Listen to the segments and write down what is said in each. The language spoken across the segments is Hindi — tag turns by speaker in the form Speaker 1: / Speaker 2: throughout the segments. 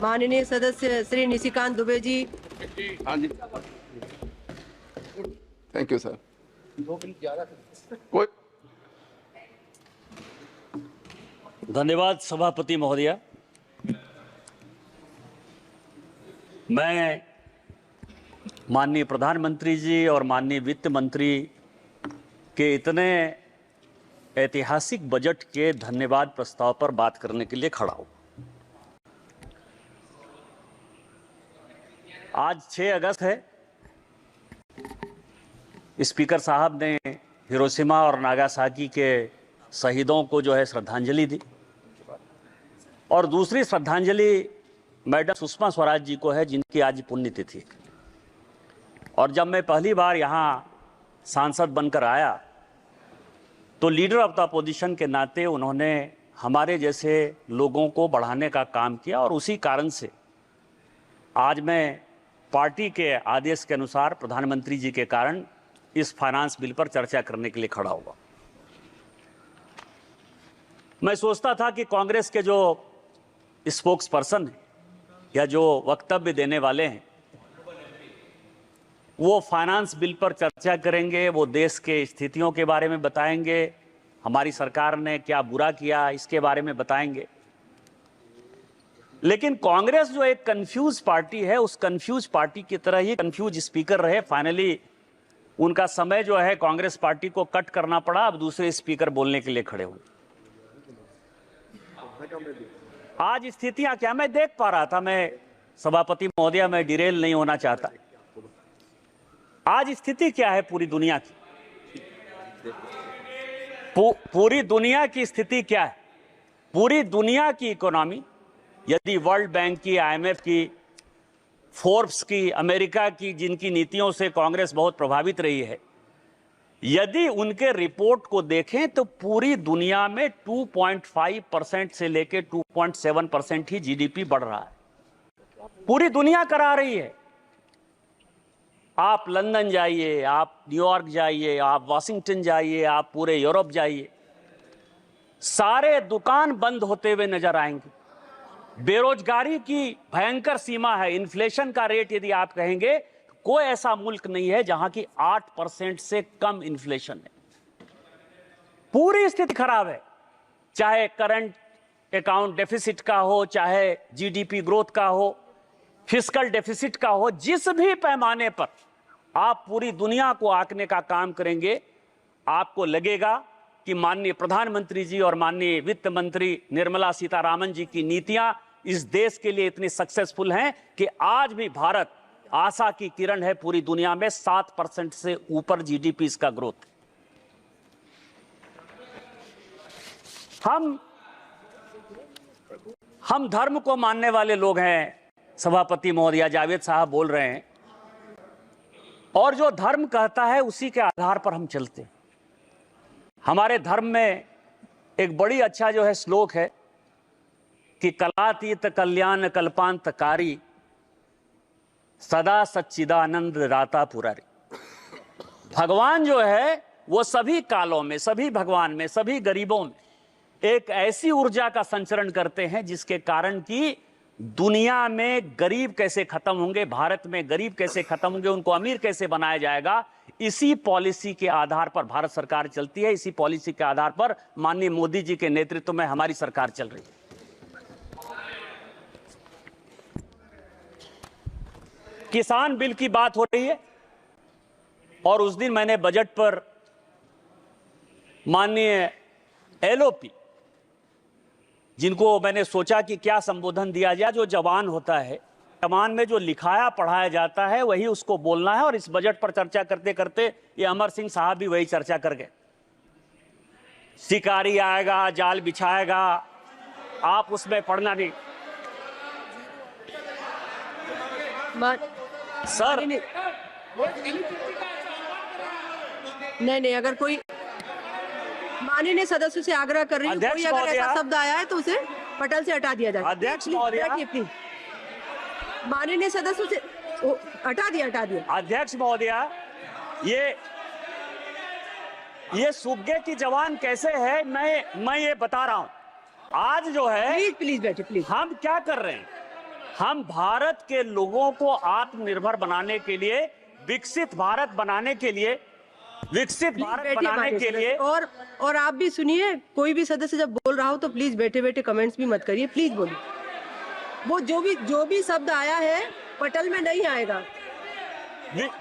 Speaker 1: माननीय सदस्य श्री निशिकांत दुबे जी।
Speaker 2: हाँ जी, थैंक यू सर। कोई
Speaker 3: धन्यवाद सभापति महोदया। मैं माननीय प्रधानमंत्री जी और माननीय वित्त मंत्री के इतने ऐतिहासिक बजट के धन्यवाद प्रस्ताव पर बात करने के लिए खड़ा हूं। आज 6 अगस्त है। स्पीकर साहब ने हिरोशिमा और नागासाकी के शहीदों को जो है श्रद्धांजलि दी और दूसरी श्रद्धांजलि मैडम सुषमा स्वराज जी को है, जिनकी आज पुण्यतिथि। और जब मैं पहली बार यहाँ सांसद बनकर आया तो लीडर ऑफ द अपोजिशन के नाते उन्होंने हमारे जैसे लोगों को बढ़ाने का काम किया और उसी कारण से आज मैं पार्टी के आदेश के अनुसार प्रधानमंत्री जी के कारण इस फाइनेंस बिल पर चर्चा करने के लिए खड़ा हुआ। मैं सोचता था कि कांग्रेस के जो स्पोक्स पर्सन हैं या जो वक्तव्य देने वाले हैं वो फाइनेंस बिल पर चर्चा करेंगे, वो देश के स्थितियों के बारे में बताएंगे, हमारी सरकार ने क्या बुरा किया इसके बारे में बताएंगे। लेकिन कांग्रेस जो एक कंफ्यूज पार्टी है, उस कंफ्यूज पार्टी की तरह ही कंफ्यूज स्पीकर रहे। फाइनली उनका समय जो है कांग्रेस पार्टी को कट करना पड़ा, अब दूसरे स्पीकर बोलने के लिए खड़े हुए। आज स्थितियां क्या मैं देख पा रहा था, मैं सभापति महोदया मैं डिरेल नहीं होना चाहता। आज स्थिति क्या है पूरी दुनिया की? पूरी दुनिया की स्थिति क्या है? पूरी दुनिया की इकोनॉमी यदि वर्ल्ड बैंक की, IMF की, फोर्ब्स की, अमेरिका की, जिनकी नीतियों से कांग्रेस बहुत प्रभावित रही है, यदि उनके रिपोर्ट को देखें तो पूरी दुनिया में 2.5% से लेकर 2.7% ही GDP बढ़ रहा है। पूरी दुनिया करा रही है। आप लंदन जाइए, आप न्यूयॉर्क जाइए, आप वाशिंगटन जाइए, आप पूरे यूरोप जाइए, सारे दुकान बंद होते हुए नजर आएंगे। बेरोजगारी की भयंकर सीमा है। इन्फ्लेशन का रेट यदि आप कहेंगे, कोई ऐसा मुल्क नहीं है जहां की 8% से कम इन्फ्लेशन है। पूरी स्थिति खराब है, चाहे करंट अकाउंट डेफिसिट का हो, चाहे GDP ग्रोथ का हो, फिस्कल डेफिसिट का हो, जिस भी पैमाने पर आप पूरी दुनिया को आंकने का काम करेंगे, आपको लगेगा कि माननीय प्रधानमंत्री जी और माननीय वित्त मंत्री निर्मला सीतारामन जी की नीतियां इस देश के लिए इतनी सक्सेसफुल हैं कि आज भी भारत आशा की किरण है। पूरी दुनिया में 7% से ऊपर GDP इसका ग्रोथ। हम धर्म को मानने वाले लोग हैं। सभापति महोदया, जावेद साहब बोल रहे हैं, और जो धर्म कहता है उसी के आधार पर हम चलते हैं। हमारे धर्म में एक बड़ी अच्छा जो है श्लोक है कि कलातीत कल्याण कल्पांतकारी सदा सच्चिदानंद दाता पुरारी। भगवान जो है वो सभी कालों में, सभी भगवान में, सभी गरीबों में एक ऐसी ऊर्जा का संचरण करते हैं जिसके कारण कि दुनिया में गरीब कैसे खत्म होंगे, भारत में गरीब कैसे खत्म होंगे, उनको अमीर कैसे बनाया जाएगा, इसी पॉलिसी के आधार पर भारत सरकार चलती है। इसी पॉलिसी के आधार पर माननीय मोदी जी के नेतृत्व में हमारी सरकार चल रही है। किसान बिल की बात हो रही है और उस दिन मैंने बजट पर माननीय LOP, जिनको मैंने सोचा कि क्या संबोधन दिया जाए, जो जवान होता है, जवान में जो लिखाया पढ़ाया जाता है वही उसको बोलना है। और इस बजट पर चर्चा करते करते ये अमर सिंह साहब भी वही चर्चा कर गए। शिकारी आएगा, जाल बिछाएगा, आप उसमें पढ़ना नहीं। सर
Speaker 1: नहीं, अगर कोई माननीय सदस्य से आग्रह कर रही हूँ, कोई अगर ऐसा शब्द आया है तो उसे पटल से हटा दिया जाए।
Speaker 3: अध्यक्ष महोदया,
Speaker 1: माननीय सदस्य से हटा दिया।
Speaker 3: अध्यक्ष महोदया, ये सुग्गे की जवान कैसे है, मैं ये बता रहा हूं। आज जो है,
Speaker 1: प्लीज बैठिए, प्लीज।
Speaker 3: हम क्या कर रहे हैं, हम भारत के लोगों को आत्मनिर्भर बनाने के लिए, विकसित भारत बनाने के लिए, विकसित भारत बनाने के लिए।
Speaker 1: और आप भी सुनिए, कोई भी सदस्य जब बोल रहा हो तो प्लीज बैठे बैठे कमेंट्स भी मत करिए, प्लीज बोलिए। वो जो भी शब्द आया है पटल में नहीं आएगा।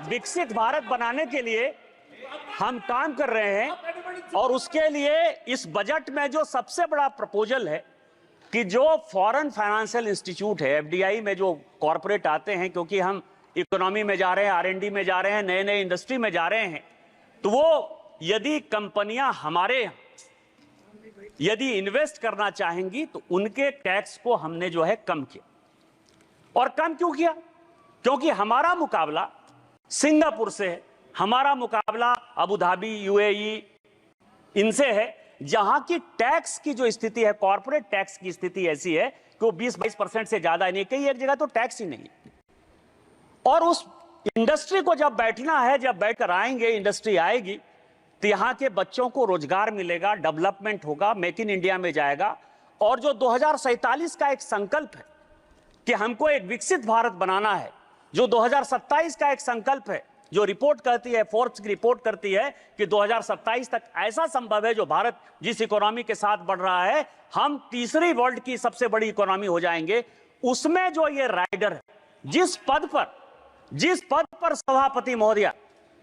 Speaker 3: विकसित भारत बनाने के लिए हम काम कर रहे हैं और उसके लिए इस बजट में जो सबसे बड़ा प्रपोजल है कि जो फॉरेन फाइनेंशियल इंस्टीट्यूट है, एफडीआई में जो कॉर्पोरेट आते हैं, क्योंकि हम इकोनॉमी में जा रहे हैं, आरएनडी में जा रहे हैं, नए नए इंडस्ट्री में जा रहे हैं, तो वो यदि कंपनियां हमारे यदि इन्वेस्ट करना चाहेंगी तो उनके टैक्स को हमने जो है कम किया। और कम क्यों किया? क्योंकि हमारा मुकाबला सिंगापुर से है, हमारा मुकाबला अबू धाबी, यूएई इनसे है, जहां की टैक्स की जो स्थिति है, कॉर्पोरेट टैक्स की स्थिति ऐसी है कि वो 20-22% से ज्यादा नहीं, कई एक जगह तो टैक्स ही नहीं है। और उस इंडस्ट्री को जब बैठना है, जब बैठकर आएंगे, इंडस्ट्री आएगी तो यहां के बच्चों को रोजगार मिलेगा, डेवलपमेंट होगा, मेक इन इंडिया में जाएगा। और जो 2047 का एक संकल्प है कि हमको एक विकसित भारत बनाना है, जो 2027 का एक संकल्प है, जो रिपोर्ट कहती है, फोर्ब्स की रिपोर्ट करती है कि 2027 तक ऐसा संभव है, जो भारत जिस इकोनॉमी के साथ बढ़ रहा है, हम तीसरी वर्ल्ड की सबसे बड़ी इकोनॉमी हो जाएंगे। उसमें जो ये राइडर है, जिस पद पर सभापति महोदया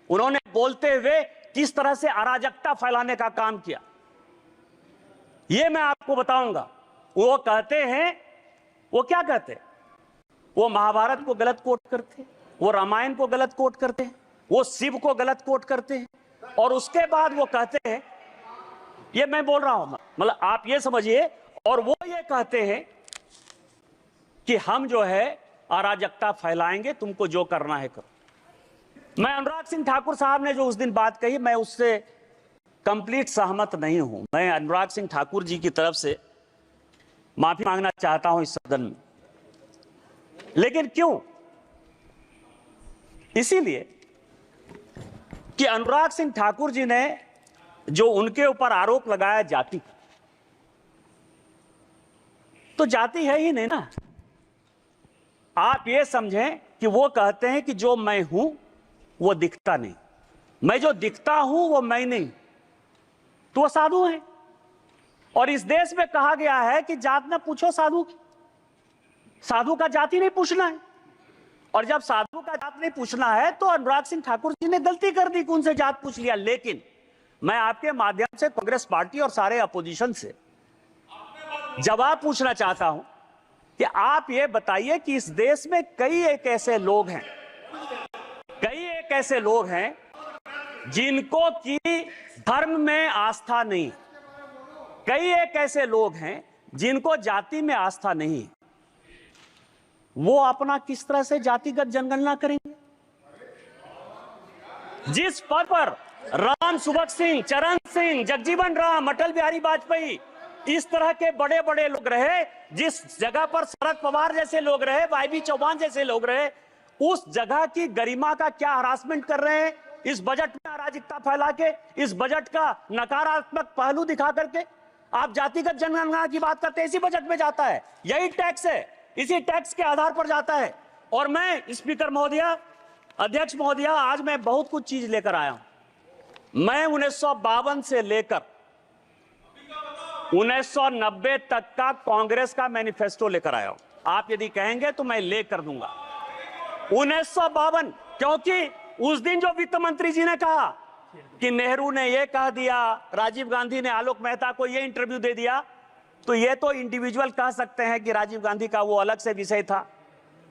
Speaker 3: उन्होंने बोलते हुए किस तरह से अराजकता फैलाने का काम किया, ये मैं आपको बताऊंगा। वो कहते हैं, वो क्या कहते हैं? वो महाभारत को गलत कोट करते हैं, वो रामायण को गलत कोट करते हैं, वो शिव को गलत कोट करते हैं, और उसके बाद वो कहते हैं, ये मैं बोल रहा हूं, मतलब आप ये समझिए, और वो ये कहते हैं कि हम जो है अराजकता फैलाएंगे, तुमको जो करना है करो। मैं अनुराग सिंह ठाकुर साहब ने जो उस दिन बात कही, मैं उससे कंप्लीट सहमत नहीं हूं। मैं अनुराग सिंह ठाकुर जी की तरफ से माफी मांगना चाहता हूं इस सदन में। लेकिन क्यों? इसीलिए कि अनुराग सिंह ठाकुर जी ने जो उनके ऊपर आरोप लगाया जाति, तो जाति है ही नहीं ना। आप ये समझें कि वो कहते हैं कि जो मैं हूं वो दिखता नहीं, मैं जो दिखता हूं वो मैं नहीं, तो वो साधु हैं। और इस देश में कहा गया है कि जात न पूछो साधु की, साधु का जाति नहीं पूछना है। और जब साधु का जात नहीं पूछना है तो अनुराग सिंह ठाकुर जी ने गलती कर दी कि उनसे जात पूछ लिया। लेकिन मैं आपके माध्यम से कांग्रेस पार्टी और सारे अपोजिशन से जवाब पूछना चाहता हूं कि आप ये बताइए कि इस देश में कई एक ऐसे लोग हैं जिनको की धर्म में आस्था नहीं, कई एक ऐसे लोग हैं जिनको जाति में आस्था नहीं है, वो अपना किस तरह से जातिगत जनगणना करेंगे? जिस पद पर राम सुभग सिंह, चरण सिंह, जगजीवन राम, अटल बिहारी वाजपेयी, इस तरह के बड़े बड़े लोग रहे, जिस जगह पर शरद पवार जैसे लोग रहे, वाईबी चौहान जैसे लोग रहे, उस जगह की गरिमा का क्या हरासमेंट कर रहे हैं इस बजट में अराजकता फैला के, इस बजट का नकारात्मक पहलू दिखा करके आप जातिगत जनगणना की बात करते हैं। इसी बजट में जाता है, यही टैक्स है, इसी टैक्स के आधार पर जाता है। और मैं स्पीकर महोदया, अध्यक्ष महोदया, आज मैं बहुत कुछ चीज लेकर आया हूं। मैं 1952 से लेकर 1990 तक का कांग्रेस का मैनिफेस्टो लेकर आया हूं। आप यदि कहेंगे तो मैं लेकर दूंगा 1952, क्योंकि उस दिन जो वित्त मंत्री जी ने कहा कि नेहरू ने यह कह दिया, राजीव गांधी ने आलोक मेहता को यह इंटरव्यू दे दिया, तो ये तो इंडिविजुअल कह सकते हैं कि राजीव गांधी का वो अलग से विषय था,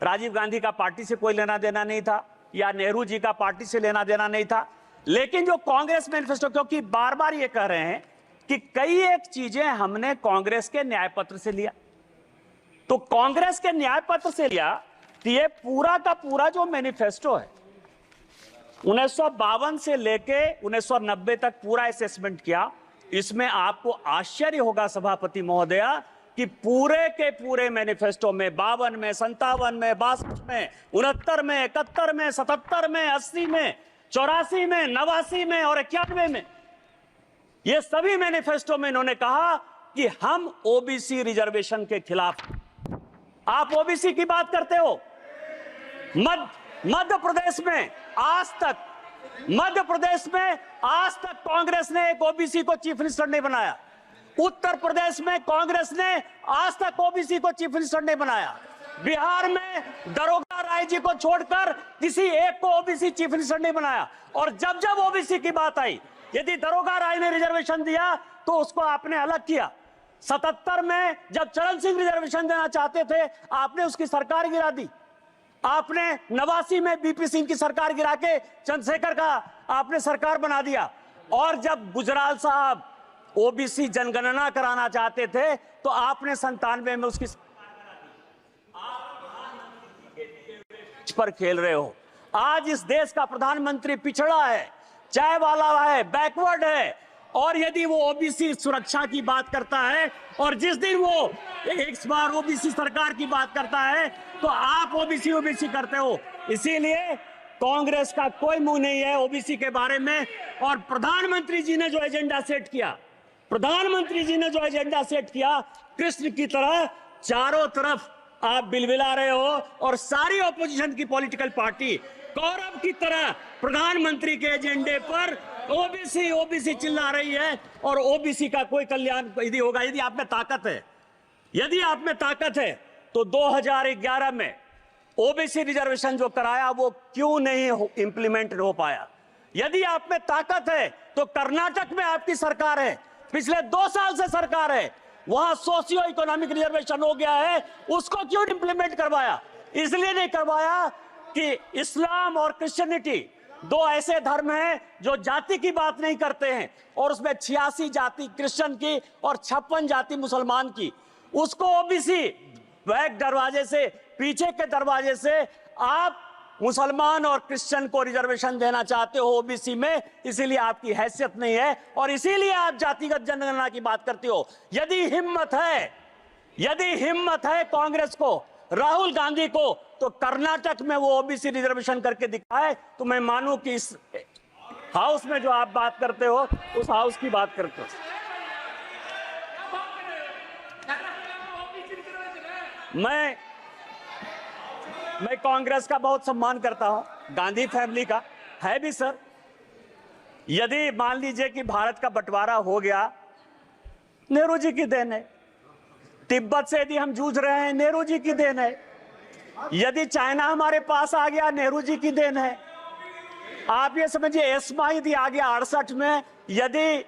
Speaker 3: राजीव गांधी का पार्टी से कोई लेना देना नहीं था, या नेहरू जी का पार्टी से लेना देना नहीं था। लेकिन जो कांग्रेस मैनिफेस्टो, क्योंकि बार बार ये कह रहे हैं कि कई एक चीजें हमने कांग्रेस के न्याय पत्र से लिया, तो कांग्रेस के न्याय पत्र से लिया, तो ये पूरा का पूरा जो मैनिफेस्टो है 1952 से लेके 1990 तक पूरा असेसमेंट किया। इसमें आपको आश्चर्य होगा सभापति महोदया कि पूरे के पूरे मैनिफेस्टो में 52 में, 57 में, 62 में, 69 में, 71 में, 77 में, 80 में, 84 में, 89 में और 91 में, ये सभी मैनिफेस्टो में इन्होंने कहा कि हम ओबीसी रिजर्वेशन के खिलाफ, आप ओबीसी की बात करते हो। मध्य प्रदेश में आज तक कांग्रेस ने एक ओबीसी को चीफ मिनिस्टर नहीं बनाया। उत्तर प्रदेश में कांग्रेस ने आज तक ओबीसी को चीफ मिनिस्टर नहीं बनाया। बिहार में दरोगा राय जी को छोड़कर किसी एक को ओबीसी चीफ मिनिस्टर नहीं बनाया। और जब जब ओबीसी की बात आई, यदि दरोगा राय ने रिजर्वेशन दिया तो उसको आपने अलग किया। 77 में जब चरण सिंह रिजर्वेशन देना चाहते थे, आपने उसकी सरकार गिरा दी। आपने 89 में बीपी सिंह की सरकार गिरा के चंद्रशेखर का आपने सरकार बना दिया। और जब गुजराल साहब ओबीसी जनगणना कराना चाहते थे तो आपने 97 में उसकी पर खेल रहे हो। आज इस देश का प्रधानमंत्री पिछड़ा है, चाय वाला है, बैकवर्ड है। और यदि वो ओबीसी सुरक्षा की बात करता है और जिस दिन वो एक बार ओबीसी सरकार की बात करता है तो आप ओबीसी करते हो। इसीलिए कांग्रेस का कोई मुंह नहीं है ओबीसी के बारे में। और प्रधानमंत्री जी ने जो एजेंडा सेट किया, कृष्ण की तरह चारों तरफ आप बिलबिला रहे हो। और सारी ऑपोजिशन की पॉलिटिकल पार्टी कौरव की तरह प्रधानमंत्री के एजेंडे पर ओबीसी चिल्ला रही है। और ओबीसी का कोई कल्याण यदि होगा, यदि आप में ताकत है तो 2011 में ओबीसी रिजर्वेशन जो कराया वो क्यों नहीं इंप्लीमेंट हो पाया? यदि आप में ताकत है तो कर्नाटक में आपकी सरकार है, पिछले 2 साल से सरकार है, वहां सोशियो इकोनॉमिक रिजर्वेशन हो गया है, उसको क्यों इंप्लीमेंट करवाया? इसलिए नहीं करवाया कि इस्लाम और क्रिश्चियनिटी 2 ऐसे धर्म हैं जो जाति की बात नहीं करते हैं। और उसमें 86 जाति क्रिश्चियन की और 56 जाति मुसलमान की, उसको ओबीसी बैक दरवाजे से, पीछे के दरवाजे से आप मुसलमान और क्रिश्चियन को रिजर्वेशन देना चाहते हो ओबीसी में। इसीलिए आपकी हैसियत नहीं है और इसीलिए आप जातिगत जनगणना की बात करते हो। यदि हिम्मत है कांग्रेस को, राहुल गांधी को, तो कर्नाटक में वो ओबीसी रिजर्वेशन करके दिखाए तो मैं मानूं कि इस हाउस में जो आप बात करते हो उस हाउस की बात करते हो। मैं कांग्रेस का बहुत सम्मान करता हूं, गांधी फैमिली का है भी सर। यदि मान लीजिए कि भारत का बंटवारा हो गया, नेहरू जी की देन है। तिब्बत से यदि हम जूझ रहे हैं, नेहरू जी की देन है। यदि चाइना हमारे पास आ गया, नेहरू जी की देन है। आप ये समझिए, एस्मा यदि आ गया 68 में, यदि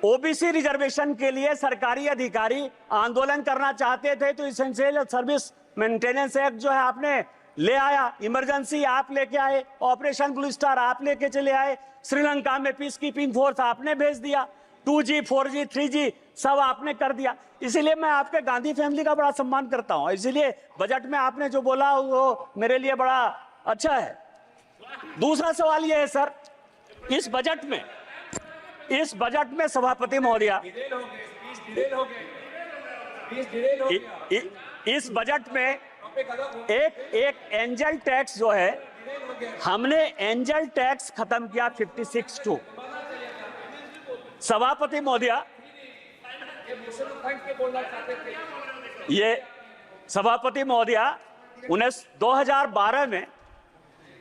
Speaker 3: ओबीसी रिजर्वेशन के लिए सरकारी अधिकारी आंदोलन करना चाहते थे तो इसेंशियल सर्विस मेंटेनेंस एक्ट जो है आपने ले आया, इमरजेंसी आप लेके आए, ऑपरेशन ब्लू स्टार आप लेके चले आए, श्रीलंका में पीस कीपिंग फोर्स आपने भेज दिया, 2G 4G 3G सब आपने कर दिया। इसीलिए मैं आपके गांधी फैमिली का बड़ा सम्मान करता हूं। इसीलिए बजट में आपने जो बोला वो मेरे लिए बड़ा अच्छा है। दूसरा सवाल ये है सर, इस बजट में सभापति महोदया, इस बजट में एक एंजल टैक्स जो है, हमने एंजल टैक्स खत्म किया 56(2). सभापति महोदया, ये सभापति महोदया 2012 में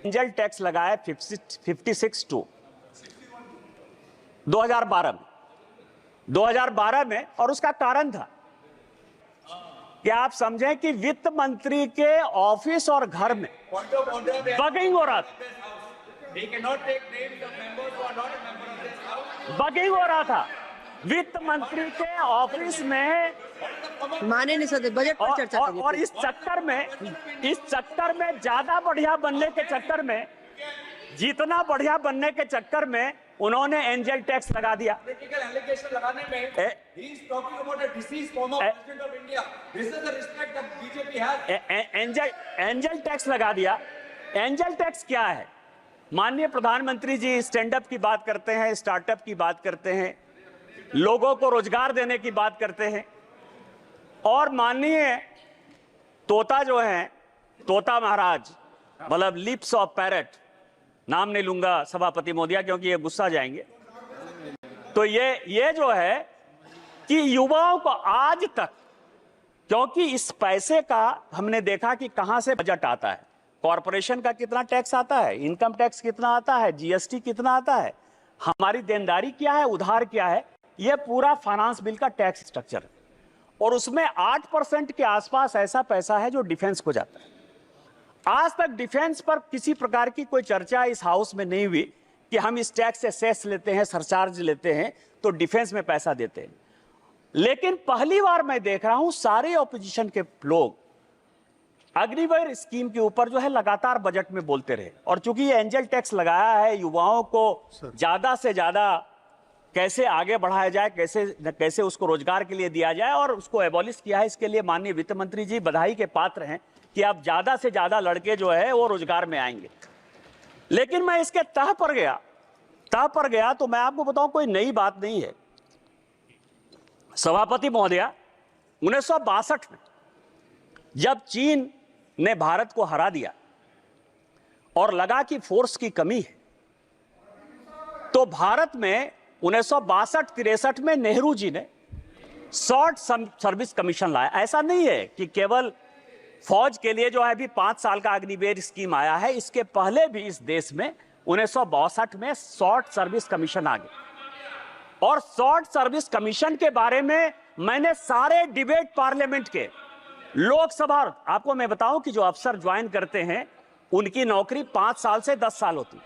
Speaker 3: एंजल टैक्स लगाया 56(2) 2012 में। और उसका कारण था कि आप समझें कि वित्त मंत्री के ऑफिस और घर में बगिंग हो रहा था, वित्त मंत्री के ऑफिस में
Speaker 1: माने नहीं सकते बजट पर चर्चा करिए।
Speaker 3: और इस चक्कर में ज्यादा बढ़िया बनने के चक्कर में, जितना बढ़िया बनने के चक्कर में उन्होंने एंजल टैक्स लगा दिया। एंजल टैक्स लगा दिया। एंजल टैक्स क्या है? माननीय प्रधानमंत्री जी स्टैंड अप की बात करते हैं, स्टार्टअप की बात करते हैं, लोगों को रोजगार देने की बात करते हैं। और माननीय तोता जो है, तोता महाराज, मतलब लिप्स ऑफ पैरट, नाम नहीं लूंगा सभापति महोदया क्योंकि ये गुस्सा जाएंगे, तो ये जो है कि युवाओं को आज तक क्योंकि इस पैसे का हमने देखा कि कहां से बजट आता है, कॉरपोरेशन का कितना टैक्स आता है, इनकम टैक्स कितना आता है, जीएसटी कितना आता है, हमारी देनदारी क्या है, उधार क्या है, यह पूरा फाइनेंस बिल का टैक्स स्ट्रक्चर है। और उसमें 8% के आसपास ऐसा पैसा है जो डिफेंस को जाता है। आज तक डिफेंस पर किसी प्रकार की कोई चर्चा इस हाउस में नहीं हुई कि हम इस टैक्स से सेस लेते हैं, सरचार्ज लेते हैं तो डिफेंस में पैसा देते हैं। लेकिन पहली बार मैं देख रहा हूं सारे ऑपोजिशन के लोग अग्निवीर स्कीम के ऊपर जो है लगातार बजट में बोलते रहे। और चूंकि ये एंजल टैक्स लगाया है, युवाओं को ज्यादा से ज्यादा कैसे आगे बढ़ाया जाए, कैसे उसको रोजगार के लिए दिया जाए और उसको एबॉलिश किया है, इसके लिए माननीय वित्त मंत्री जी बधाई के पात्र हैं कि अब ज्यादा से ज्यादा लड़के जो है वो रोजगार में आएंगे। लेकिन मैं इसके तह पर गया तो मैं आपको बताऊं कोई नई बात नहीं है। सभापति महोदया, 1962 में जब चीन ने भारत को हरा दिया और लगा कि फोर्स की कमी है, तो भारत में 1962-63 में नेहरू जी ने शॉर्ट सर्विस कमीशन लाया। ऐसा नहीं है कि केवल फौज के लिए जो है अभी 5 साल का अग्निवीर स्कीम आया है, इसके पहले भी इस देश में 1962 में शॉर्ट सर्विस कमीशन आ गया। और शॉर्ट सर्विस कमीशन के बारे में मैंने सारे डिबेट पार्लियामेंट के, लोकसभा, आपको मैं बताऊं कि जो अफसर ज्वाइन करते हैं उनकी नौकरी 5 साल से 10 साल होती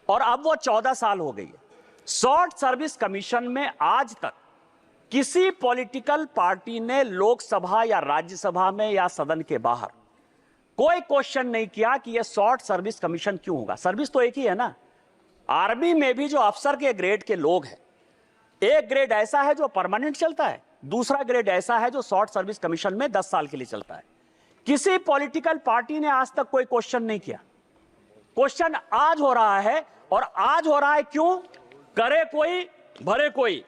Speaker 3: और अब वो 14 साल हो गई है। शॉर्ट सर्विस कमीशन में आज तक किसी पॉलिटिकल पार्टी ने लोकसभा या राज्यसभा में या सदन के बाहर कोई क्वेश्चन नहीं किया कि यह शॉर्ट सर्विस कमीशन क्यों होगा। सर्विस तो एक ही है ना। आर्मी में भी जो अफसर के ग्रेड के लोग हैं, एक ग्रेड ऐसा है जो परमानेंट चलता है, दूसरा ग्रेड ऐसा है जो शॉर्ट सर्विस कमीशन में 10 साल के लिए चलता है। किसी पॉलिटिकल पार्टी ने आज तक कोई क्वेश्चन नहीं किया। क्वेश्चन आज हो रहा है, और आज हो रहा है क्यों? करे कोई भरे कोई।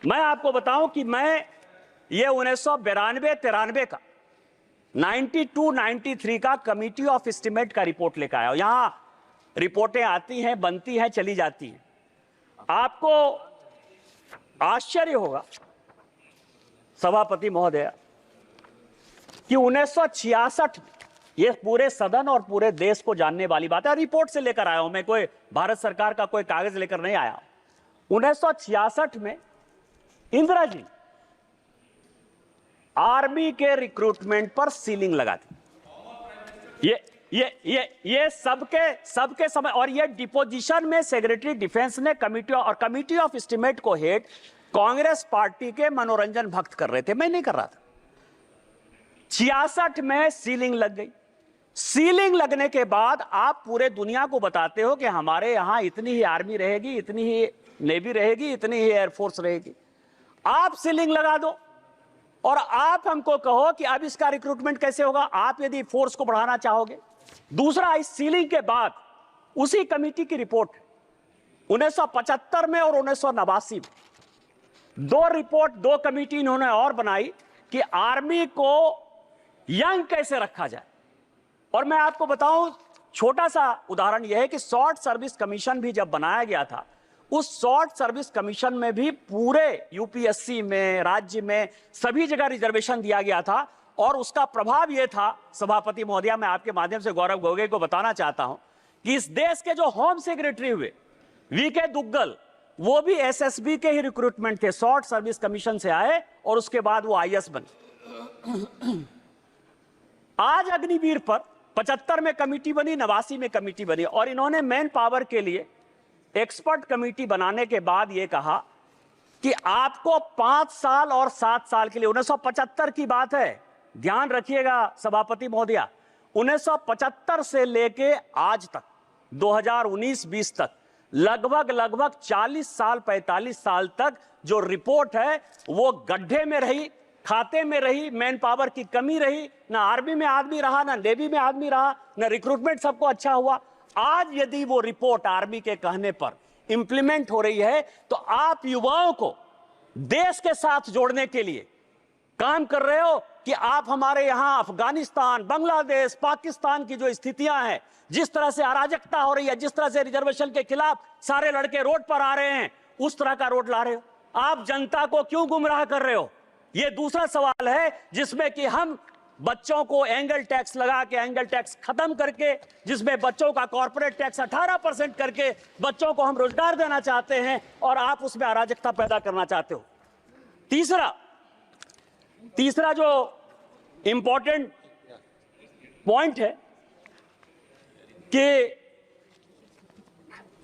Speaker 3: मैं आपको बताऊं कि मैं ये 1992-93 का 92-93 का कमिटी ऑफ एस्टीमेट का रिपोर्ट लेकर आया। यहां रिपोर्टें आती हैं, बनती हैं, चली जाती हैं। आपको आश्चर्य होगा सभापति महोदय कि 1966 में, ये पूरे सदन और पूरे देश को जानने वाली बात है, रिपोर्ट से लेकर आया हूं मैं, कोई भारत सरकार का कोई कागज लेकर नहीं आया। 1966 में इंदिरा जी आर्मी के रिक्रूटमेंट पर सीलिंग लगा दी। ये सबके समय, और ये डिपोजिशन में सेक्रेटरी डिफेंस ने कमिटी ऑफ एस्टीमेट को हेड कांग्रेस पार्टी के मनोरंजन भक्त कर रहे थे, मैं नहीं कर रहा था। 66 में सीलिंग लग गई। सीलिंग लगने के बाद आप पूरे दुनिया को बताते हो कि हमारे यहां इतनी ही आर्मी रहेगी, इतनी ही नेवी रहेगी, इतनी ही एयरफोर्स रहेगी। आप सीलिंग लगा दो और आप हमको कहो कि अब इसका रिक्रूटमेंट कैसे होगा, आप यदि फोर्स को बढ़ाना चाहोगे। दूसरा, इस सीलिंग के बाद उसी कमेटी की रिपोर्ट 1975 में और 1989 में 2 रिपोर्ट, 2 कमेटी इन्होंने और बनाई कि आर्मी को यंग कैसे रखा जाए। और मैं आपको बताऊं, छोटा सा उदाहरण यह है कि शॉर्ट सर्विस कमीशन भी जब बनाया गया था, उस शॉर्ट सर्विस कमीशन में भी पूरे यूपीएससी में, राज्य में, सभी जगह रिजर्वेशन दिया गया था। और उसका प्रभाव यह था, सभापति महोदया, मैं आपके माध्यम से गौरव गोगोई को बताना चाहता हूं कि इस देश के जो होम सेक्रेटरी हुए वीके दुग्गल, वो भी एसएसबी के ही रिक्रूटमेंट थे, शॉर्ट सर्विस कमीशन से आए और उसके बाद वो आईएएस बने। आज अग्निवीर पर 75 में कमेटी बनी, 89 में कमेटी बनी, और इन्होंने मैन पावर के लिए एक्सपर्ट कमेटी बनाने के बाद यह कहा कि आपको 5 साल और 7 साल के लिए, 1975 की बात है, ध्यान रखिएगा सभापति महोदया, 1975 से लेके आज तक 2019-20 तक लगभग 40 साल 45 साल तक जो रिपोर्ट है वो गड्ढे में रही, खाते में रही, मैन पावर की कमी रही, ना आर्मी में आदमी रहा, ना नेवी में आदमी रहा, ना रिक्रूटमेंट सबको अच्छा हुआ। आज यदि वो रिपोर्ट आर्मी के कहने पर इंप्लीमेंट हो रही है तो आप युवाओं को देश के साथ जोड़ने के लिए काम कर रहे हो कि आप हमारे यहां अफगानिस्तान, बांग्लादेश, पाकिस्तान की जो स्थितियां हैं, जिस तरह से अराजकता हो रही है, जिस तरह से रिजर्वेशन के खिलाफ सारे लड़के रोड पर आ रहे हैं, उस तरह का रोड ला रहे हो। आप जनता को क्यों गुमराह कर रहे हो? ये दूसरा सवाल है जिसमें कि हम बच्चों को एंगल टैक्स लगा के, एंगल टैक्स खत्म करके, जिसमें बच्चों का कॉर्पोरेट टैक्स 18% करके बच्चों को हम रोजगार देना चाहते हैं, और आप उसमें अराजकता पैदा करना चाहते हो। तीसरा जो इंपॉर्टेंट पॉइंट है कि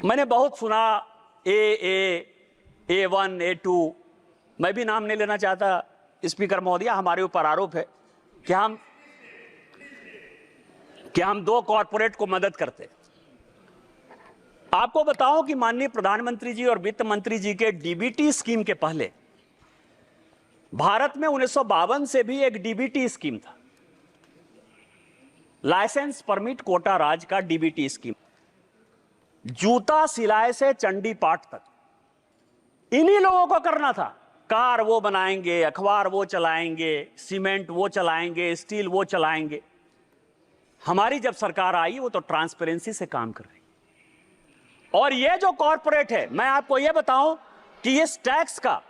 Speaker 3: मैंने बहुत सुना A1, A2, मैं भी नाम नहीं लेना चाहता स्पीकर महोदया, हमारे ऊपर आरोप है कि हम दो कॉरपोरेट को मदद करते। आपको बताऊं कि माननीय प्रधानमंत्री जी और वित्त मंत्री जी के डीबीटी स्कीम के पहले भारत में 1952 से भी एक डीबीटी स्कीम था, लाइसेंस परमिट कोटा राज का डीबीटी स्कीम। जूता सिलाए से चंडी पाठ तक इन्हीं लोगों को करना था। कार वो बनाएंगे, अखबार वो चलाएंगे, सीमेंट वो चलाएंगे, स्टील वो चलाएंगे। हमारी जब सरकार आई वो तो ट्रांसपेरेंसी से काम कर रही। और ये जो कॉरपोरेट है, मैं आपको ये बताऊं कि इस टैक्स का,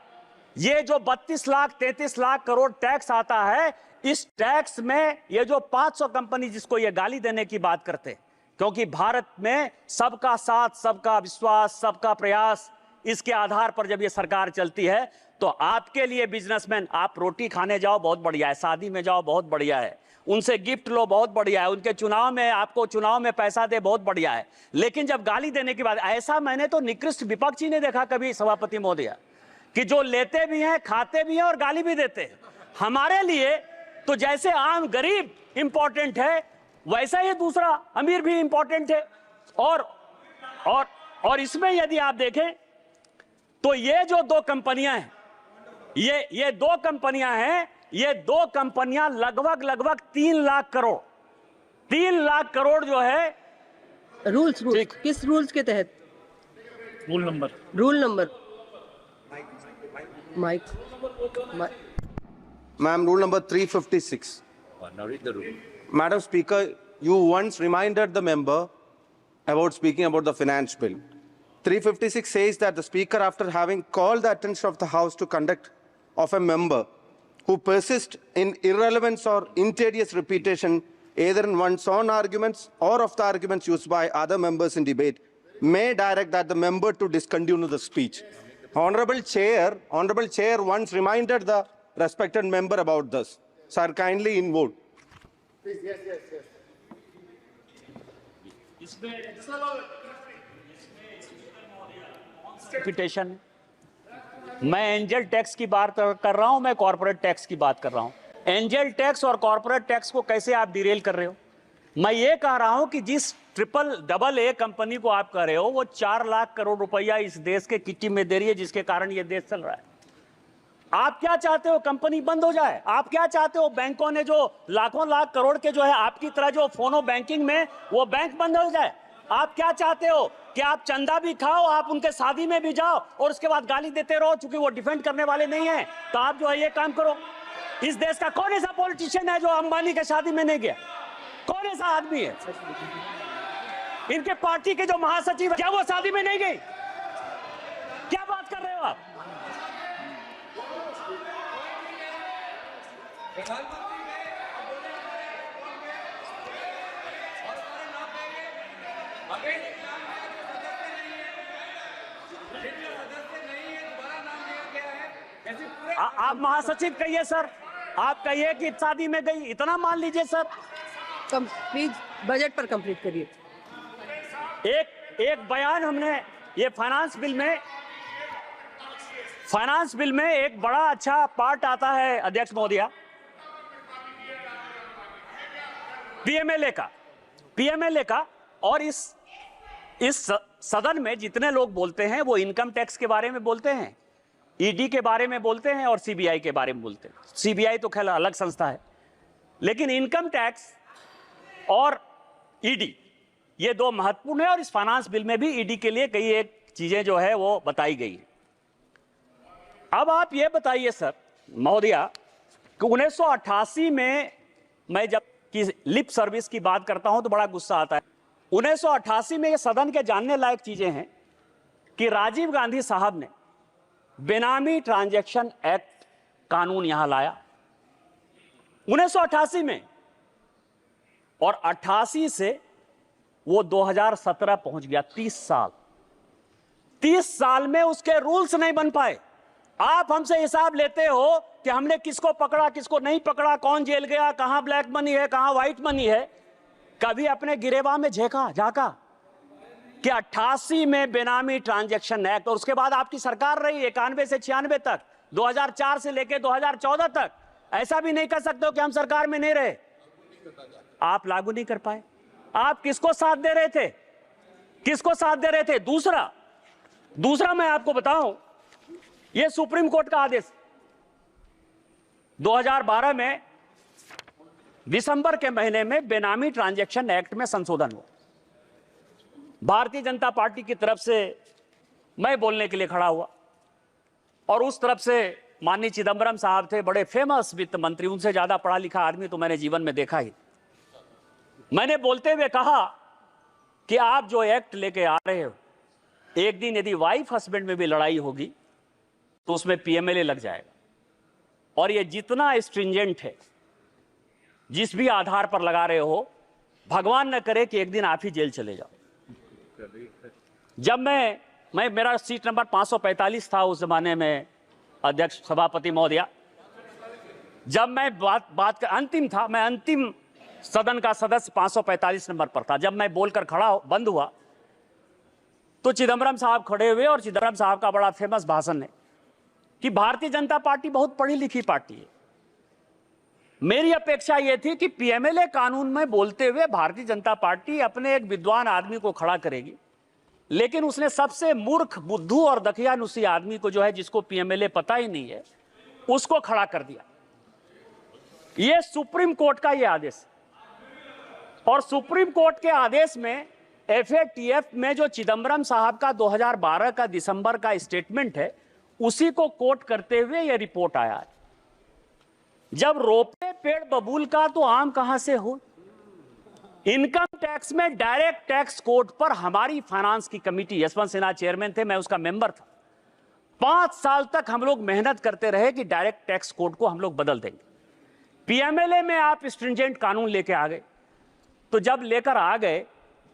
Speaker 3: ये जो 32 लाख 33 लाख करोड़ टैक्स आता है, इस टैक्स में ये जो 500 कंपनी जिसको ये गाली देने की बात करते हैं, क्योंकि भारत में सबका साथ, सबका विश्वास, सबका प्रयास, इसके आधार पर जब ये सरकार चलती है, तो आपके लिए बिजनेसमैन, आप रोटी खाने जाओ बहुत बढ़िया है, शादी में जाओ बहुत बढ़िया है, उनसे गिफ्ट लो बहुत बढ़िया है, उनके चुनाव में आपको चुनाव में पैसा दे बहुत बढ़िया है। लेकिन जब गाली देने की बात, ऐसा मैंने तो निकृष्ट विपक्ष ही नहीं देखा कभी सभापति महोदय, कि जो लेते भी हैं, खाते भी हैं और गाली भी देते हैं। हमारे लिए तो जैसे आम गरीब इंपॉर्टेंट है, वैसा ही दूसरा अमीर भी इंपॉर्टेंट है। और इसमें यदि आप देखें तो ये जो दो कंपनियां हैं, ये दो कंपनियां हैं, ये दो कंपनियां लगभग 3 लाख करोड़ जो है।
Speaker 1: रूल्स किस रूल्स के तहत? Rule number mike
Speaker 4: Ma'am, rule number 356.
Speaker 5: Now read the rule.
Speaker 4: Madam Speaker, you once reminded the member about speaking about the finance bill. 356 says that the Speaker, after having called the attention of the House to conduct of a member who persists in irrelevance or injurious repetition, either in one's own arguments or of the arguments used by other members in debate, may direct that the member to discontinue the speech. Honorable Chair once reminded the respected member about this. Sir, kindly invoke.
Speaker 3: Repetition, मैं एंजल टैक्स की बात कर रहा हूं, मैं कॉर्पोरेट टैक्स की बात कर रहा हूं। एंजल टैक्स और कॉर्पोरेट टैक्स को कैसे आप डिरेल कर रहे हो? मैं ये कह रहा हूं कि जिस AA कंपनी को आप कह रहे हो, वो 4 लाख करोड़ रुपया इस देश के किट्टी में दे रही है, जिसके कारण ये देश चल रहा है। आप क्या चाहते हो? कंपनी बंद हो जाए? आप क्या चाहते हो? बैंकों ने जो लाखों लाख करोड़ के जो है आपकी तरह जो फोनो बैंकिंग में, वो बैंक बंद हो जाए? आप क्या चाहते हो कि आप चंदा भी खाओ, आप उनके शादी में भी जाओ और उसके बाद गाली देते रहो, चूंकि वो डिफेंड करने वाले नहीं है? तो आप जो है ये काम करो। इस देश का कौन ऐसा पॉलिटिशियन है जो अंबानी के शादी में नहीं गया? कौन ऐसा आदमी है? इनके पार्टी के जो महासचिव है, क्या वो शादी में नहीं गई? क्या बात कर रहे हो आप? आप महासचिव कहिए सर, आप कहिए कि शादी में गई, इतना मान लीजिए सर।
Speaker 1: प्लीज बजट पर कंप्लीट करिए।
Speaker 3: एक बयान हमने, ये फाइनेंस बिल में एक बड़ा अच्छा पार्ट आता है अध्यक्ष महोदया, पीएमएलए का। और इस सदन में जितने लोग बोलते हैं वो इनकम टैक्स के बारे में बोलते हैं, ईडी के बारे में बोलते हैं और सीबीआई के बारे में बोलते हैं। सीबीआई तो खैर अलग संस्था है, लेकिन इनकम टैक्स और ईडी ये दो महत्वपूर्ण है। और इस फाइनेंस बिल में भी ईडी के लिए कई एक चीजें जो है वो बताई गई है। अब आप ये बताइए सर महोदया कि 1988 में, मैं जब की लिप सर्विस की बात करता हूं तो बड़ा गुस्सा आता है। 1988 में ये सदन के जानने लायक चीजें हैं कि राजीव गांधी साहब ने बेनामी ट्रांजैक्शन एक्ट कानून यहां लाया 1988 में, और 88 से वो 2017 पहुंच गया। 30 साल में उसके रूल्स नहीं बन पाए। आप हमसे हिसाब लेते हो कि हमने किसको पकड़ा, किसको नहीं पकड़ा, कौन जेल गया, कहां ब्लैक मनी है, कहां व्हाइट मनी है। कभी अपने गिरेबान में झांका कि 88 में बेनामी ट्रांजैक्शन एक्ट, और उसके बाद आपकी सरकार रही 91 से 96 तक, 2004 से लेकर 2014 तक। ऐसा भी नहीं कर सकते हो कि हम सरकार में नहीं रहे। आप लागू नहीं कर पाए। आप किसको साथ दे रहे थे, किसको साथ दे रहे थे? दूसरा मैं आपको बताऊं, यह सुप्रीम कोर्ट का आदेश 2012 में दिसंबर के महीने में बेनामी ट्रांजैक्शन एक्ट में संशोधन हुआ। भारतीय जनता पार्टी की तरफ से मैं बोलने के लिए खड़ा हुआ, और उस तरफ से माननीय चिदंबरम साहब थे, बड़े फेमस वित्त मंत्री, उनसे ज्यादा पढ़ा लिखा आदमी तो मैंने जीवन में देखा ही। मैंने बोलते हुए कहा कि आप जो एक्ट लेके आ रहे हो, एक दिन यदि वाइफ हस्बैंड में भी लड़ाई होगी तो उसमें पीएमएलए लग जाएगा, और ये जितना स्ट्रिंजेंट है, जिस भी आधार पर लगा रहे हो, भगवान न करे कि एक दिन आप ही जेल चले जाओ। जब मैं मेरा सीट नंबर 545 था उस जमाने में, अध्यक्ष सभापति महोदया, जब मैं बात का अंतिम था, मैं अंतिम सदन का सदस्य 545 नंबर पर था। जब मैं बोलकर बंद हुआ तो चिदंबरम साहब खड़े हुए, और चिदंबरम साहब का बड़ा फेमस भाषण है कि भारतीय जनता पार्टी बहुत पढ़ी लिखी पार्टी है। मेरी अपेक्षा यह थी कि पीएमएलए कानून में बोलते हुए भारतीय जनता पार्टी अपने एक विद्वान आदमी को खड़ा करेगी, लेकिन उसने सबसे मूर्ख, बुद्धू और दकियानुसी आदमी को, जो है जिसको पीएमएलए पता ही नहीं है, उसको खड़ा कर दिया। यह सुप्रीम कोर्ट का यह आदेश, और सुप्रीम कोर्ट के आदेश में एफएटीएफ में जो चिदंबरम साहब का 2012 का दिसंबर का स्टेटमेंट है, उसी को कोट करते हुए यह रिपोर्ट आया है। जब रोपे पेड़ बबूल का तो आम कहां से हो। इनकम टैक्स में डायरेक्ट टैक्स कोड पर हमारी फाइनेंस की कमेटी, यशवंत सिन्हा चेयरमैन थे, मैं उसका मेंबर था, 5 साल तक हम लोग मेहनत करते रहे कि डायरेक्ट टैक्स कोड को हम लोग बदल देंगे। पीएमएलए में आप स्ट्रिंजेंट कानून लेके आ गए, तो जब लेकर आ गए,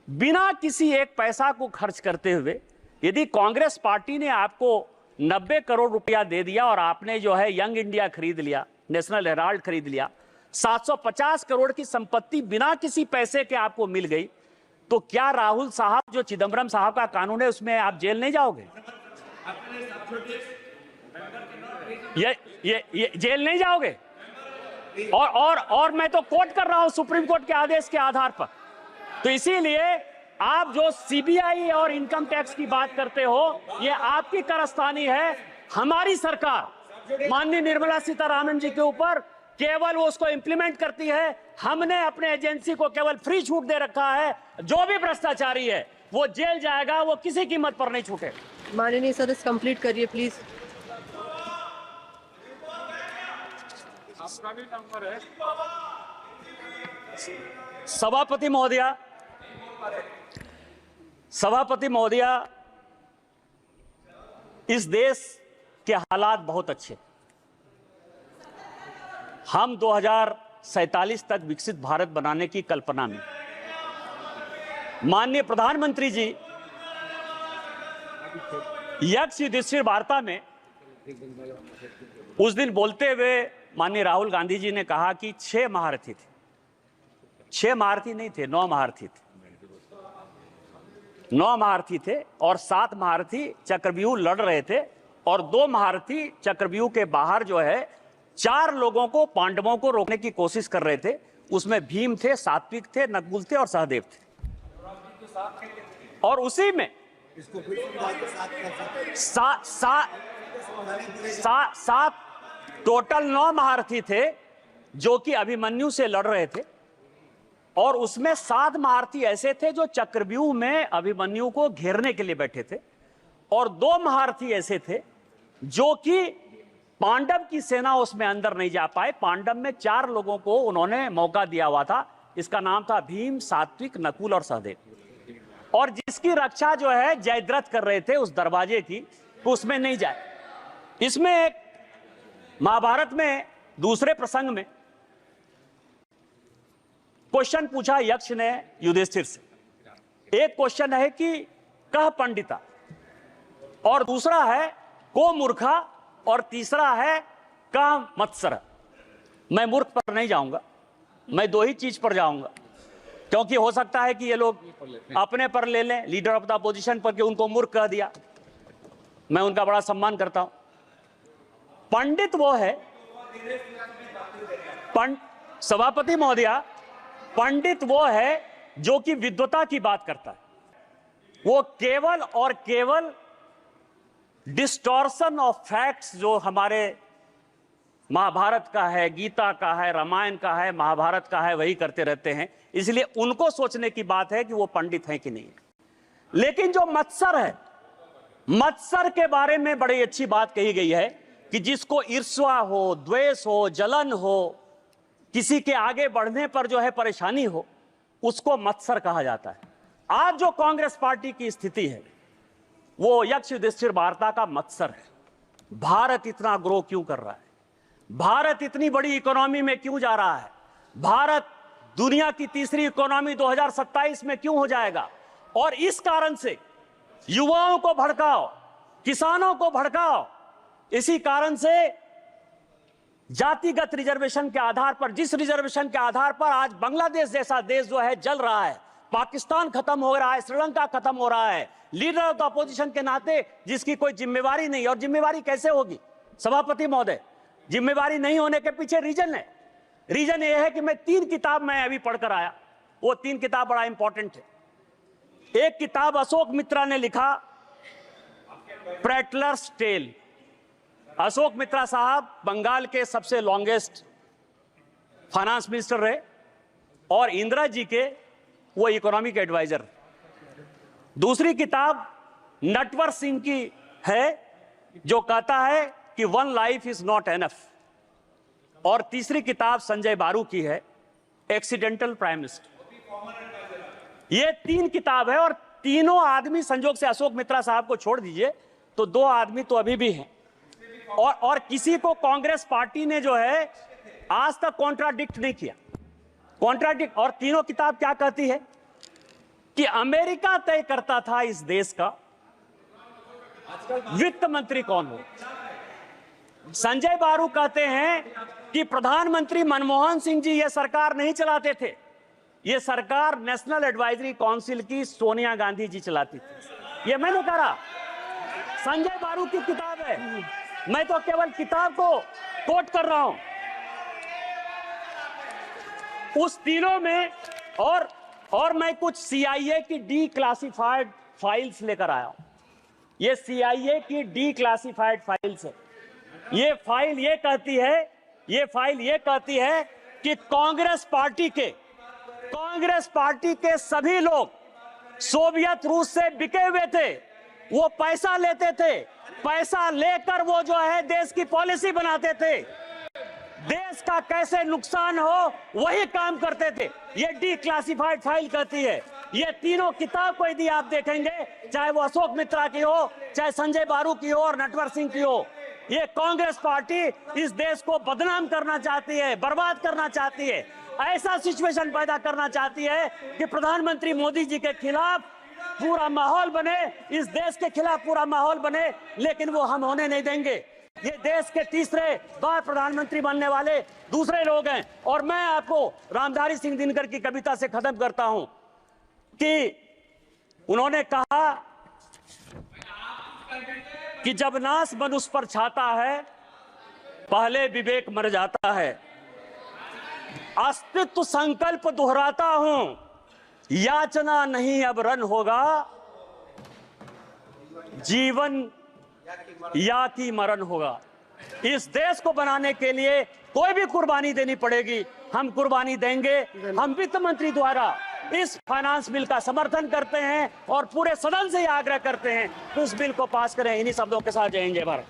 Speaker 3: बिना किसी एक पैसा को खर्च करते हुए, यदि कांग्रेस पार्टी ने आपको 90 करोड़ रुपया दे दिया और आपने जो है यंग इंडिया खरीद लिया, नेशनल हेराल्ड खरीद लिया, 750 करोड़ की संपत्ति बिना किसी पैसे के आपको मिल गई, तो क्या राहुल साहब, जो चिदंबरम साहब का कानून है, उसमें आप जेल नहीं जाओगे? ये जेल नहीं जाओगे? और मैं तो कोट कर रहा हूं सुप्रीम कोर्ट के आदेश के आधार पर। तो इसीलिए आप जो सीबीआई और इनकम टैक्स की बात करते हो, ये आपकी कारस्तानी है। हमारी सरकार माननीय निर्मला सीतारामन जी के ऊपर केवल वो उसको इंप्लीमेंट करती है। हमने अपने एजेंसी को केवल फ्री छूट दे रखा है। जो भी भ्रष्टाचारी है वो जेल जाएगा, वो किसी कीमत पर नहीं छूटे।
Speaker 1: माननीय सदस्य कंप्लीट करिए प्लीज।
Speaker 2: आपका भी नंबर है।
Speaker 3: सभापति महोदया, इस देश के हालात बहुत अच्छे। हम 2047 तक विकसित भारत बनाने की कल्पना में, माननीय प्रधानमंत्री जी यक्ष युधिष्ठिर वार्ता में उस दिन बोलते हुए माननीय राहुल गांधी जी ने कहा कि 6 महारथी थे। 6 महारथी नहीं थे, 9 महारथी थे। 9 महारथी थे और 7 महारथी चक्रव्यूह लड़ रहे थे, और 2 महारथी चक्रव्यूह के बाहर जो है 4 लोगों को, पांडवों को रोकने की कोशिश कर रहे थे। उसमें भीम थे, सात्विक थे, नकुल थे और सहदेव थे। और उसी में सात टोटल 9 महारथी थे जो कि अभिमन्यु से लड़ रहे थे, और उसमें 7 महारथी ऐसे थे जो चक्रव्यूह में अभिमन्यु को घेरने के लिए बैठे थे, और 2 महारथी ऐसे थे जो कि पांडव की सेना उसमें अंदर नहीं जा पाए। पांडव में 4 लोगों को उन्होंने मौका दिया हुआ था। इसका नाम था भीम, सात्विक, नकुल और सहदेव, और जिसकी रक्षा जो है जयद्रथ कर रहे थे उस दरवाजे की, तो उसमें नहीं जाए। इसमें एक महाभारत में दूसरे प्रसंग में क्वेश्चन पूछा यक्ष ने युधिष्ठिर से। एक क्वेश्चन है कि कह पंडिता, और दूसरा है को मूर्खा, और तीसरा है कह मत्सर। मैं मूर्ख पर नहीं जाऊंगा, मैं दो ही चीज पर जाऊंगा, क्योंकि हो सकता है कि ये लोग अपने पर ले लें, लीडर ऑफ द अपोजिशन पर, कि उनको मूर्ख कह दिया। मैं उनका बड़ा सम्मान करता हूं। पंडित वो है, सभापति महोदया, पंडित वो है जो कि विद्वता की बात करता है। वो केवल और केवल डिस्टॉर्शन ऑफ फैक्ट्स जो हमारे महाभारत का है, गीता का है, रामायण का है, महाभारत का है, वही करते रहते हैं। इसलिए उनको सोचने की बात है कि वो पंडित हैं कि नहीं। लेकिन जो मत्सर है, मत्सर के बारे में बड़ी अच्छी बात कही गई है कि जिसको ईर्ष्या हो, द्वेष हो, जलन हो, किसी के आगे बढ़ने पर जो है परेशानी हो, उसको मत्सर कहा जाता है। आज जो कांग्रेस पार्टी की स्थिति है वो यक्ष युधिष्ठिर वार्ता का मत्सर है। भारत इतना ग्रो क्यों कर रहा है, भारत इतनी बड़ी इकोनॉमी में क्यों जा रहा है, भारत दुनिया की तीसरी इकोनॉमी 2027 में क्यों हो जाएगा। और इस कारण से युवाओं को भड़काओ, किसानों को भड़काओ। इसी कारण से जातिगत रिजर्वेशन के आधार पर, जिस रिजर्वेशन के आधार पर आज बांग्लादेश जैसा देश जो है जल रहा है, पाकिस्तान खत्म हो रहा है, श्रीलंका खत्म हो रहा है, लीडर ऑफ द अपोजिशन के नाते जिसकी कोई जिम्मेवारी नहीं। और जिम्मेवारी कैसे होगी सभापति महोदय? जिम्मेवारी नहीं होने के पीछे रीजन है। रीजन ये है कि मैं 3 किताब मैं अभी पढ़कर आया, वो 3 किताब बड़ा इंपॉर्टेंट है। एक किताब अशोक मित्रा ने लिखा, प्रेटलर्स टेल। अशोक मित्रा साहब बंगाल के सबसे लॉन्गेस्ट फाइनेंस मिनिस्टर रहे और इंदिरा जी के वो इकोनॉमिक एडवाइजर। दूसरी किताब नटवर सिंह की है जो कहता है कि one life is not enough. और तीसरी किताब संजय बारू की है, एक्सीडेंटल प्राइम मिनिस्टर। ये 3 किताब है और तीनों आदमी, संजोग से अशोक मित्रा साहब को छोड़ दीजिए तो 2 आदमी तो अभी भी हैं। और किसी को कांग्रेस पार्टी ने जो है आज तक कॉन्ट्राडिक्ट नहीं किया। कॉन्ट्राडिक्ट। और तीनों किताब क्या कहती है कि अमेरिका तय करता था इस देश का वित्त मंत्री कौन हो। संजय बारू कहते हैं कि प्रधानमंत्री मनमोहन सिंह जी ये सरकार नहीं चलाते थे, ये सरकार नेशनल एडवाइजरी काउंसिल की सोनिया गांधी जी चलाती थी। ये मैंने कहा, संजय बारू की किताब है, मैं तो केवल किताब को कोट कर रहा हूं। उस तीनों में और मैं कुछ CIA की डीक्लासिफाइड फाइल्स लेकर आया हूं। ये CIA की डीक्लासिफाइड फाइल्स है। ये फाइल ये कहती है कि कांग्रेस पार्टी के सभी लोग सोवियत रूस से बिके हुए थे। वो पैसा लेते थे, पैसा लेकर वो जो है देश की पॉलिसी बनाते थे, देश का कैसे नुकसान हो वही काम करते थे। ये डीक्लासिफाइड फाइल कहती है। ये तीनों किताब को यदि आप देखेंगे, चाहे वो अशोक मित्रा की हो, चाहे संजय बारू की हो और नटवर सिंह की हो, ये कांग्रेस पार्टी इस देश को बदनाम करना चाहती है, बर्बाद करना चाहती है, ऐसा सिचुएशन पैदा करना चाहती है कि प्रधानमंत्री मोदी जी के खिलाफ पूरा माहौल बने, इस देश के खिलाफ पूरा माहौल बने। लेकिन वो हम होने नहीं देंगे। ये देश के तीसरे बार प्रधानमंत्री बनने वाले दूसरे लोग हैं। और मैं आपको रामधारी सिंह दिनकर की कविता से खत्म करता हूं कि उन्होंने कहा कि जब नाश मनुष्य पर छाता है, पहले विवेक मर जाता है। अस्तित्व संकल्प दोहराता हूं, याचना नहीं अब रन होगा, जीवन या की मरण होगा। इस देश को बनाने के लिए कोई भी कुर्बानी देनी पड़ेगी, हम कुर्बानी देंगे। हम वित्त मंत्री द्वारा इस फाइनेंस बिल का समर्थन करते हैं और पूरे सदन से आग्रह करते हैं कि उस बिल को पास करें। इन्हीं शब्दों के साथ जय हिंद जय भारत।